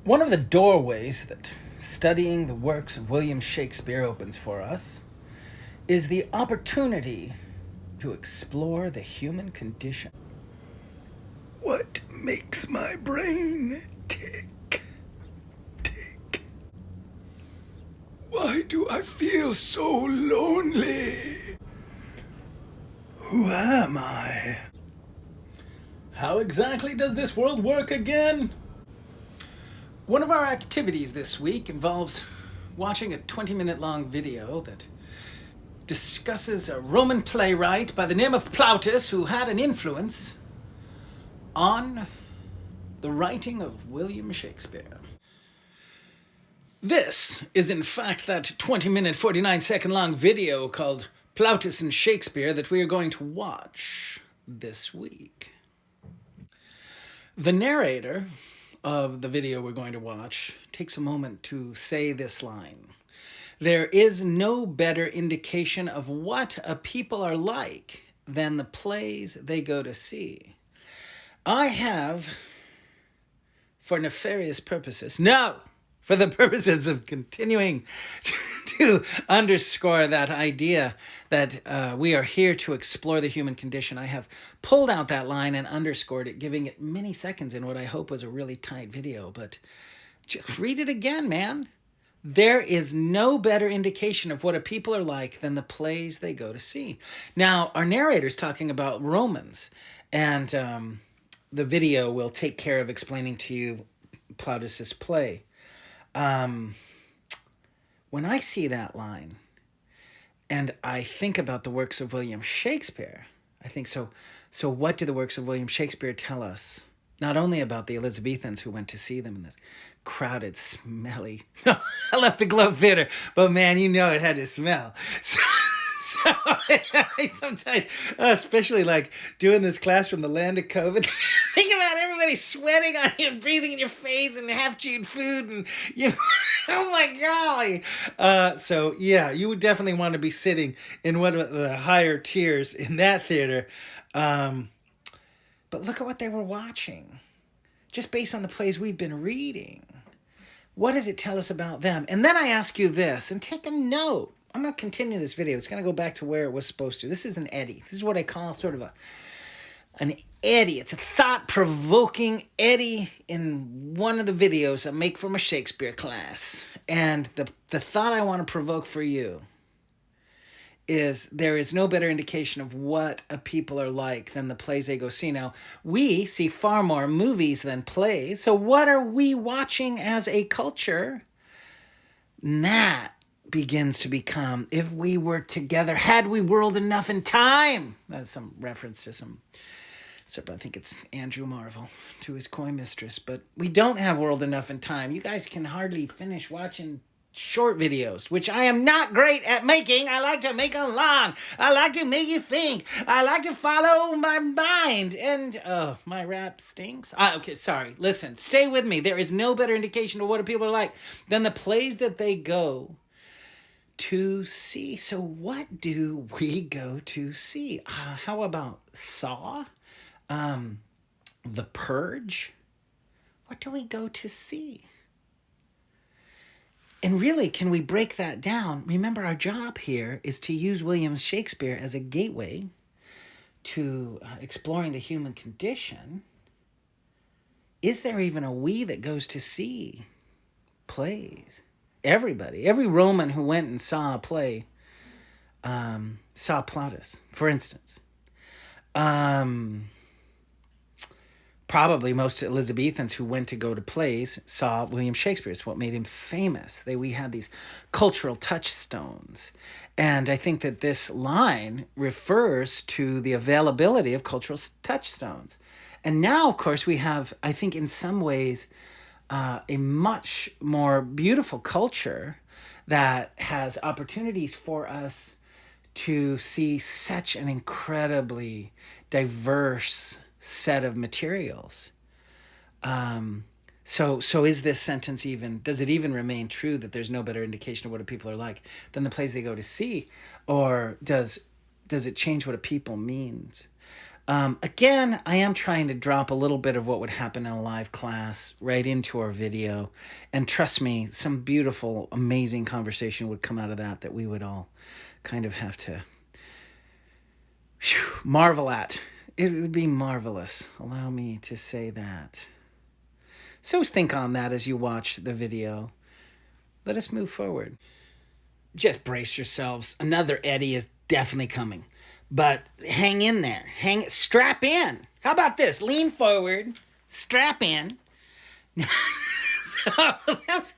One of the doorways that studying the works of William Shakespeare opens for us is the opportunity to explore the human condition. What makes my brain tick, tick? Why do I feel so lonely? Who am I? How exactly does this world work again? One of our activities this week involves watching a 20-minute long video that discusses a Roman playwright by the name of Plautus who had an influence on the writing of William Shakespeare. This is in fact that 20-minute, 49-second long video called Plautus and Shakespeare that we are going to watch this week. The narrator of the video we're going to watch takes a moment to say this line. There is no better indication of what a people are like than the plays they go to see. I have, for nefarious purposes, no, for the purposes of continuing to underscore that idea that we are here to explore the human condition, I have pulled out that line and underscored it, giving it many seconds in what I hope was a really tight video. But just read it again, man. There is no better indication of what a people are like than the plays they go to see. Now, our narrator's talking about Romans, and the video will take care of explaining to you Plautus's play. When I see that line and I think about the works of William Shakespeare, I think, so what do the works of William Shakespeare tell us? Not only about the Elizabethans who went to see them in this crowded, smelly... I left the Globe Theater, but man, you know it had to smell. So I sometimes, especially like doing this class from the land of COVID, think about everybody sweating on you and breathing in your face and half-chewed food and, you know, oh my golly. So yeah, you would definitely want to be sitting in one of the higher tiers in that theater. But look at what they were watching. Just based on the plays we've been reading. What does it tell us about them? And then I ask you this, and take a note. I'm going to continue this video. It's going to go back to where it was supposed to. This is an eddy. This is what I call sort of an eddy. It's a thought-provoking eddy in one of the videos I make from a Shakespeare class. And the thought I want to provoke for you is there is no better indication of what a people are like than the plays they go see. Now, we see far more movies than plays. So what are we watching as a culture? And that begins to become, if we were together, had we whirled enough in time. That's some reference to I think it's Andrew Marvell, to his coy mistress. But we don't have whirled enough in time. You guys can hardly finish watching short videos, which I am not great at making. I like to make them long. I like to make you think. I like to follow my mind. And, oh, my rap stinks. Okay, sorry. Listen, stay with me. There is no better indication of what people are like than the plays that they go to see. So what do we go to see? How about Saw? The Purge? What do we go to see? And really, can we break that down? Remember, our job here is to use William Shakespeare as a gateway to exploring the human condition. Is there even a we that goes to see plays? Everybody, every Roman who went and saw a play saw Plautus, for instance. Probably most Elizabethans who went to go to plays saw William Shakespeare. It's what made him famous. We had these cultural touchstones. And I think that this line refers to the availability of cultural touchstones. And now, of course, we have, I think in some ways, a much more beautiful culture that has opportunities for us to see such an incredibly diverse set of materials. So is this sentence does it even remain true that there's no better indication of what a people are like than the plays they go to see? Or does it change what a people means? Again, I am trying to drop a little bit of what would happen in a live class right into our video. And trust me, some beautiful, amazing conversation would come out of that we would all kind of have to marvel at. It would be marvelous. Allow me to say that. So think on that as you watch the video. Let us move forward. Just brace yourselves. Another Eddie is definitely coming. But hang in there. Strap in. How about this? Lean forward. Strap in. So that's...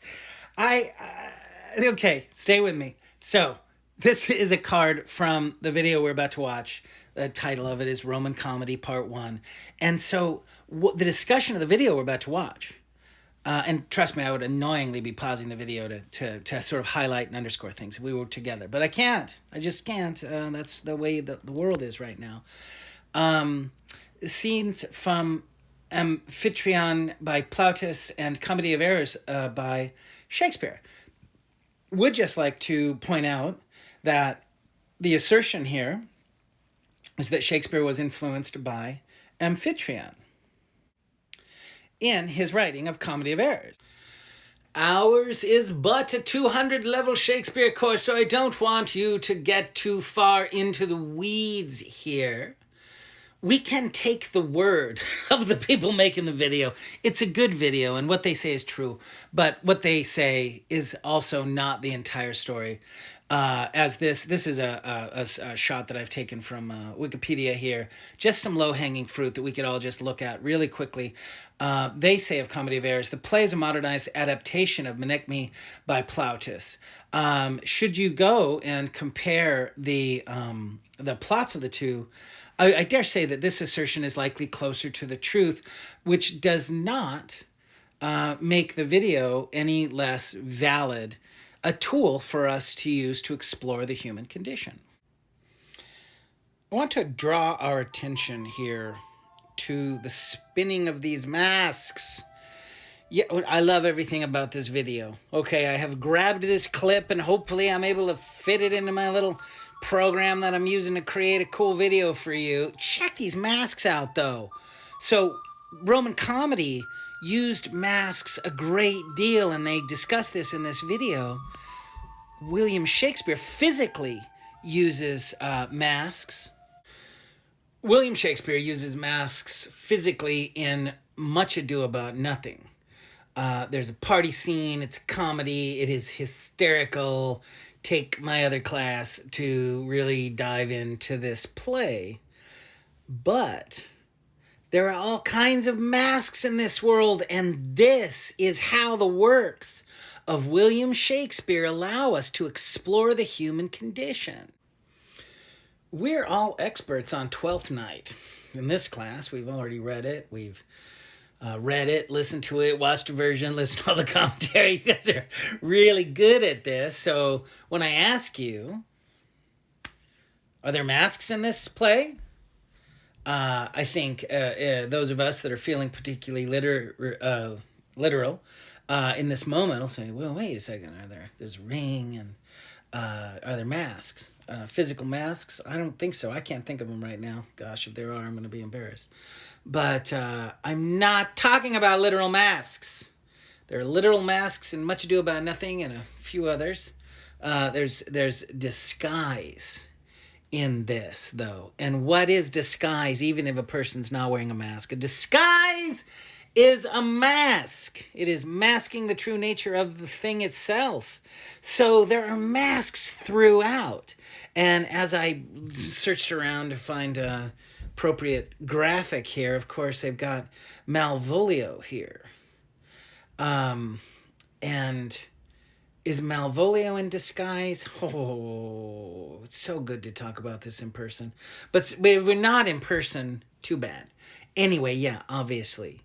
okay, stay with me. So, this is a card from the video we're about to watch. The title of it is Roman Comedy Part 1. And so, the discussion of the video we're about to watch, and trust me, I would annoyingly be pausing the video to sort of highlight and underscore things if we were together. But I can't. I just can't. That's the way the world is right now. Scenes from Amphitryon by Plautus and Comedy of Errors by Shakespeare. Would just like to point out that the assertion here is that Shakespeare was influenced by Amphitryon in his writing of Comedy of Errors. Ours is but a 200-level Shakespeare course, so I don't want you to get too far into the weeds here. We can take the word of the people making the video. It's a good video, and what they say is true, but what they say is also not the entire story. As this is a shot that I've taken from Wikipedia here, just some low-hanging fruit that we could all just look at really quickly. They say of Comedy of Errors, the play is a modernized adaptation of Menaechmi by Plautus. Should you go and compare the plots of the two, I dare say that this assertion is likely closer to the truth, which does not make the video any less valid, a tool for us to use to explore the human condition. I want to draw our attention here to the spinning of these masks. Yeah, I love everything about this video. Okay, I have grabbed this clip and hopefully I'm able to fit it into my little program that I'm using to create a cool video for you. Check these masks out though. So Roman comedy used masks a great deal, and they discuss this in this video. William Shakespeare physically uses masks. William Shakespeare uses masks physically in Much Ado About Nothing. There's a party scene, it's comedy, it is hysterical. Take my other class to really dive into this play. But there are all kinds of masks in this world, and this is how the works of William Shakespeare allow us to explore the human condition. We're all experts on Twelfth Night. In this class, we've already read it. We've read it, listened to it, watched a version, listened to all the commentary. You guys are really good at this. So when I ask you, are there masks in this play? I think those of us that are feeling particularly literal in this moment will say, well, wait a second. There's a ring, and are there masks? Physical masks? I don't think so. I can't think of them right now. Gosh, if there are, I'm going to be embarrassed. But I'm not talking about literal masks. There are literal masks in Much Ado About Nothing and a few others. There's disguise in this, though. And what is disguise, even if a person's not wearing a mask? A disguise is a mask. It is masking the true nature of the thing itself. So there are masks throughout. And as I searched around to find a appropriate graphic here, of course, they've got Malvolio here. And is Malvolio in disguise? Oh, it's so good to talk about this in person. But we're not in person, too bad. Anyway, yeah, obviously.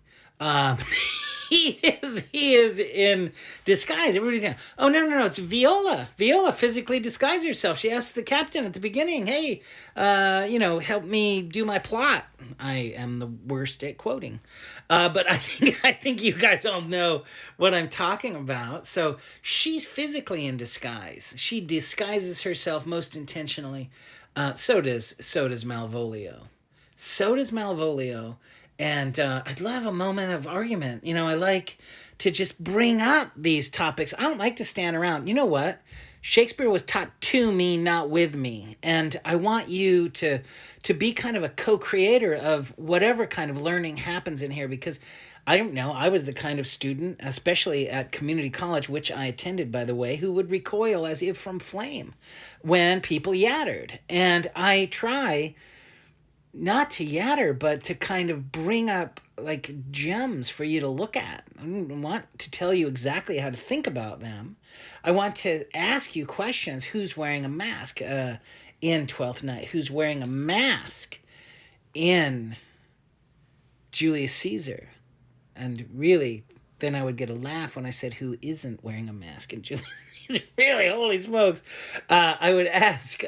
He is in disguise. Everybody's going, oh, no, it's Viola. Viola physically disguised herself. She asked the captain at the beginning, hey, help me do my plot. I am the worst at quoting. But I think you guys all know what I'm talking about. So she's physically in disguise. She disguises herself most intentionally. So does Malvolio. So does Malvolio. And I'd love a moment of argument. I like to just bring up these topics. I don't like to stand around. You know what? Shakespeare was taught to me, not with me. And I want you to be kind of a co-creator of whatever kind of learning happens in here, because I don't know, I was the kind of student, especially at community college, which I attended, by the way, who would recoil as if from flame when people yattered. And I try not to yatter, but to kind of bring up like gems for you to look at. I don't want to tell you exactly how to think about them. I want to ask you questions. Who's wearing a mask in Twelfth Night? Who's wearing a mask in Julius Caesar? And really, then I would get a laugh when I said, who isn't wearing a mask in Julius Caesar? Really, holy smokes. I would ask,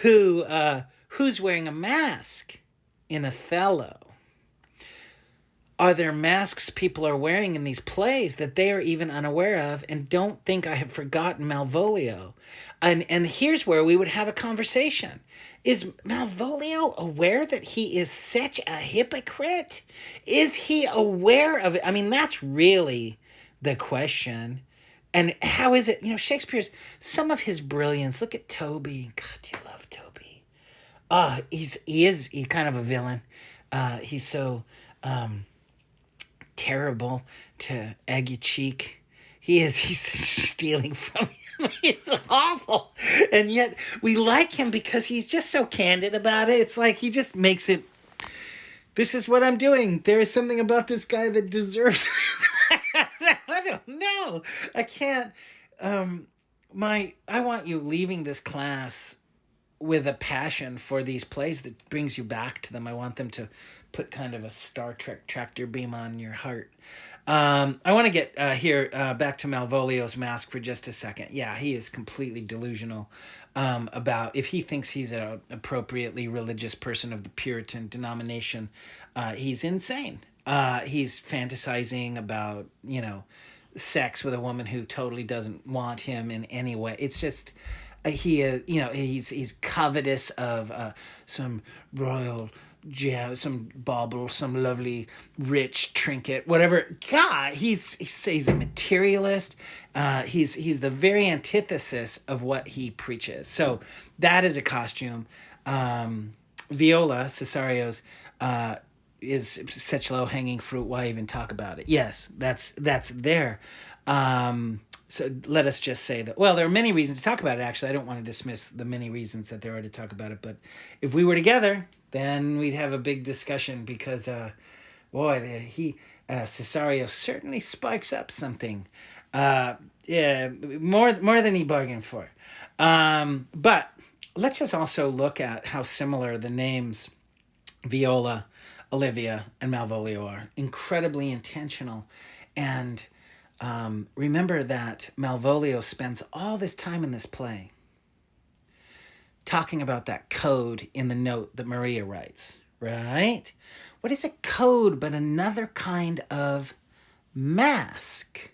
who's wearing a mask in Othello? Are there masks people are wearing in these plays that they are even unaware of and don't think I have forgotten Malvolio? And here's where we would have a conversation. Is Malvolio aware that he is such a hypocrite? Is he aware of it? I mean, that's really the question. And how is it, Shakespeare's, some of his brilliance, look at Toby. God, do you love Toby? He's kind of a villain. He's so terrible to egg your cheek. He's stealing from him. It's awful. And yet we like him because he's just so candid about it. It's like he just makes it, this is what I'm doing. There is something about this guy that deserves I don't know. I can't. I want you leaving this class with a passion for these plays that brings you back to them. I want them to put kind of a Star Trek tractor beam on your heart. I want to get back to Malvolio's mask for just a second. Yeah, he is completely delusional about, if he thinks he's an appropriately religious person of the Puritan denomination, he's insane. He's fantasizing about, sex with a woman who totally doesn't want him in any way. It's just, he's covetous of some royal gem, some bauble, some lovely rich trinket, whatever. God, he's a materialist. He's the very antithesis of what he preaches. So that is a costume. Viola Cesario's is such low-hanging fruit. Why even talk about it? Yes, that's there. So let us just say that, well, there are many reasons to talk about it, actually. I don't want to dismiss the many reasons that there are to talk about it, but if we were together, then we'd have a big discussion because, Cesario certainly sparks up something. Yeah, more than he bargained for. But let's just also look at how similar the names Viola, Olivia, and Malvolio are. Incredibly intentional. And remember that Malvolio spends all this time in this play talking about that code in the note that Maria writes, right? What is a code but another kind of mask?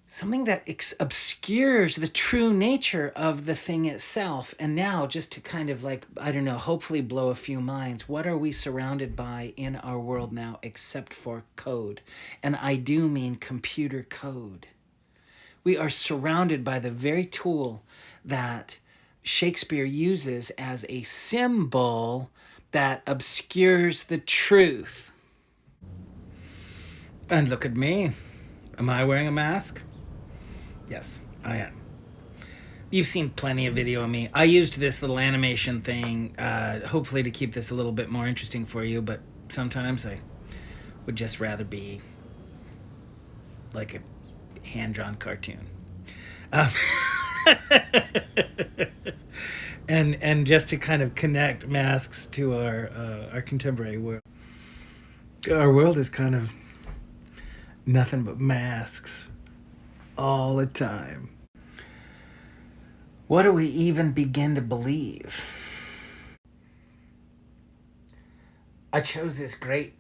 Something that obscures the true nature of the thing itself. And now, just to kind of hopefully blow a few minds, what are we surrounded by in our world now except for code? And I do mean computer code. We are surrounded by the very tool that Shakespeare uses as a symbol that obscures the truth. And look at me. Am I wearing a mask? Yes, I am. You've seen plenty of video of me. I used this little animation thing, hopefully to keep this a little bit more interesting for you, but sometimes I would just rather be like a hand-drawn cartoon. And just to kind of connect masks to our contemporary world. Our world is kind of nothing but masks all the time. What do we even begin to believe? I chose this great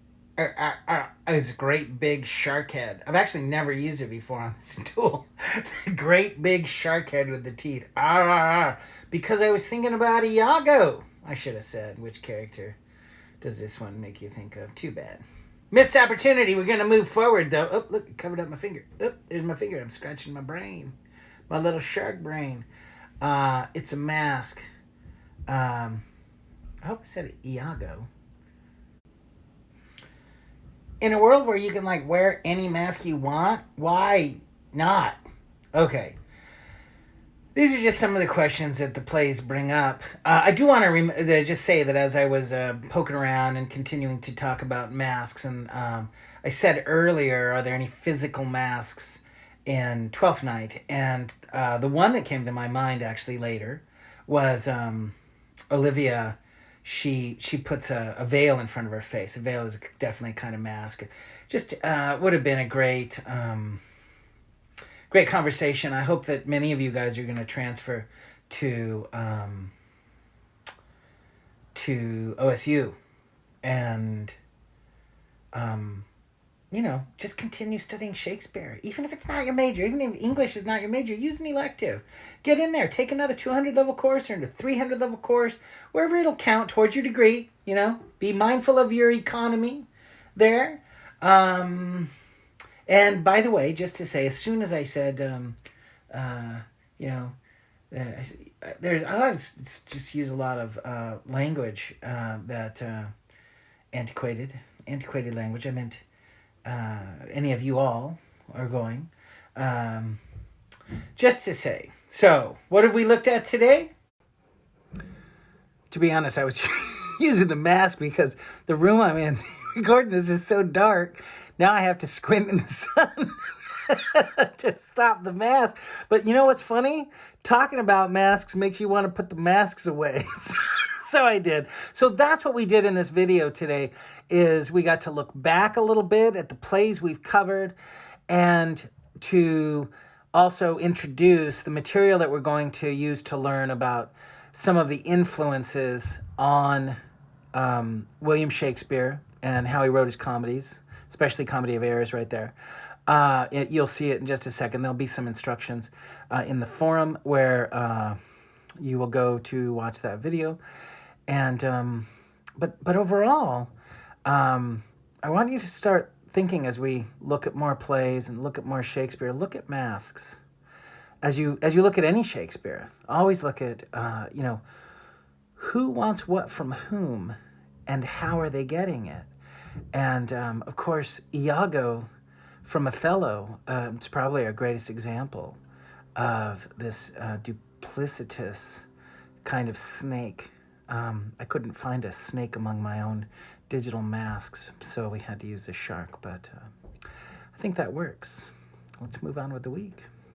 big shark head. I've actually never used it before on this tool. Great big shark head with the teeth. Because I was thinking about Iago. I should have said, which character does this one make you think of? Too bad. Missed opportunity. We're going to move forward, though. Oh, look, it covered up my finger. Oh, there's my finger. I'm scratching my brain. My little shark brain. It's a mask. I hope I said Iago. In a world where you can, like, wear any mask you want, why not? Okay. These are just some of the questions that the plays bring up. I do want to just say that as I was poking around and continuing to talk about masks, and I said earlier, are there any physical masks in Twelfth Night? And the one that came to my mind actually later was Olivia. She puts a veil in front of her face. A veil is definitely a kind of mask. Just would have been a great conversation. I hope that many of you guys are going to transfer to OSU and just continue studying Shakespeare. Even if it's not your major, even if English is not your major, use an elective. Get in there, take another 200 level course or a 300 level course, wherever it'll count towards your degree. Be mindful of your economy there. And by the way, just to say, as soon as I said, I always just use a lot of language that antiquated language. I meant any of you all are going. Just to say, so what have we looked at today? To be honest, I was using the mask because the room I'm in recording this is so dark. Now I have to squint in the sun to stop the mask. But you know what's funny? Talking about masks makes you want to put the masks away. So I did. So that's what we did in this video today, is we got to look back a little bit at the plays we've covered and to also introduce the material that we're going to use to learn about some of the influences on William Shakespeare and how he wrote his comedies, especially Comedy of Errors right there. You'll see it in just a second. There'll be some instructions in the forum where you will go to watch that video. And but overall, I want you to start thinking, as we look at more plays and look at more Shakespeare, look at masks. As you look at any Shakespeare, always look at who wants what from whom, and how are they getting it. And of course, Iago from Othello, it's probably our greatest example of this duplicitous kind of snake. I couldn't find a snake among my own digital masks, so we had to use a shark, but I think that works. Let's move on with the week.